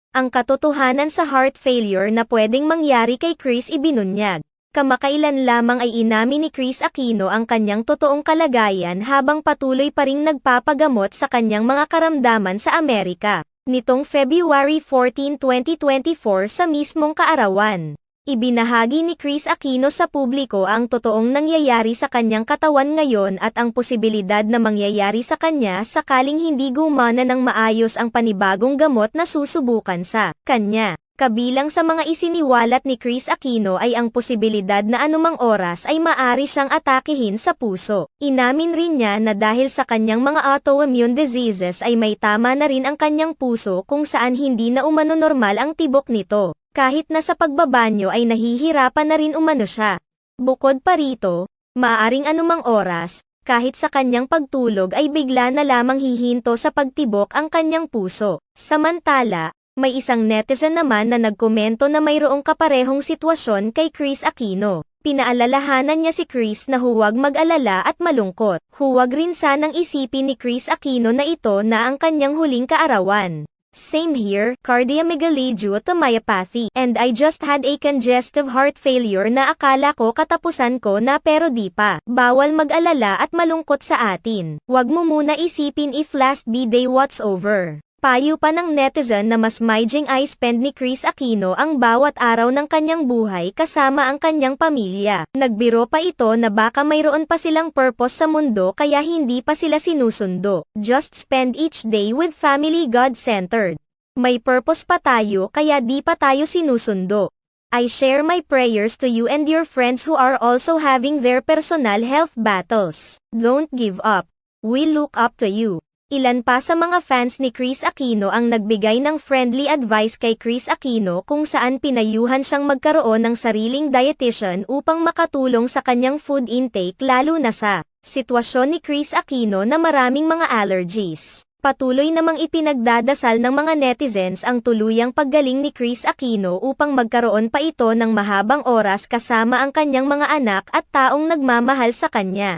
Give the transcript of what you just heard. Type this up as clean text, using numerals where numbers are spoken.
Ang katotohanan sa heart failure na pwedeng mangyari kay Kris ibinunyag. Kamakailan lamang ay inamin ni Kris Aquino ang kanyang totoong kalagayan habang patuloy pa ring nagpapagamot sa kanyang mga karamdaman sa Amerika. Nitong February 14, 2024 sa mismong kaarawan, ibinahagi ni Kris Aquino sa publiko ang totoong nangyayari sa kanyang katawan ngayon at ang posibilidad na mangyayari sa kanya sakaling hindi gumana ng maayos ang panibagong gamot na susubukan sa kanya. Kabilang sa mga isiniwalat ni Kris Aquino ay ang posibilidad na anumang oras ay maaari siyang atakehin sa puso. Inamin rin niya na dahil sa kanyang mga autoimmune diseases ay may tama na rin ang kanyang puso kung saan hindi na umano normal ang tibok nito. Kahit na sa pagbabanyo ay nahihirapan na rin umano siya. Bukod pa rito, maaaring anumang oras, kahit sa kanyang pagtulog ay bigla na lamang hihinto sa pagtibok ang kanyang puso. Samantala, may isang netizen naman na nagkomento na mayroong kaparehong sitwasyon kay Kris Aquino. Pinaalalahanan niya si Kris na huwag mag-alala at malungkot. Huwag rin sanang isipin ni Kris Aquino na ito na ang kanyang huling kaarawan. Same here, cardiomegaly due to myopathy, and I just had a congestive heart failure na akala ko katapusan ko na pero di pa. Bawal mag-alala at malungkot sa atin. Huwag mo muna isipin if last B-day what's over. Payo pa ng netizen na mas maiging ay spend ni Kris Aquino ang bawat araw ng kanyang buhay kasama ang kanyang pamilya. Nagbiro pa ito na baka mayroon pa silang purpose sa mundo kaya hindi pa sila sinusundo. Just spend each day with family God-centered. May purpose pa tayo kaya di pa tayo sinusundo. I share my prayers to you and your friends who are also having their personal health battles. Don't give up. We look up to you. Ilan pa sa mga fans ni Kris Aquino ang nagbigay ng friendly advice kay Kris Aquino kung saan pinayuhan siyang magkaroon ng sariling dietitian upang makatulong sa kanyang food intake lalo na sa sitwasyon ni Kris Aquino na maraming mga allergies. Patuloy namang ipinagdadasal ng mga netizens ang tuluyang paggaling ni Kris Aquino upang magkaroon pa ito ng mahabang oras kasama ang kanyang mga anak at taong nagmamahal sa kanya.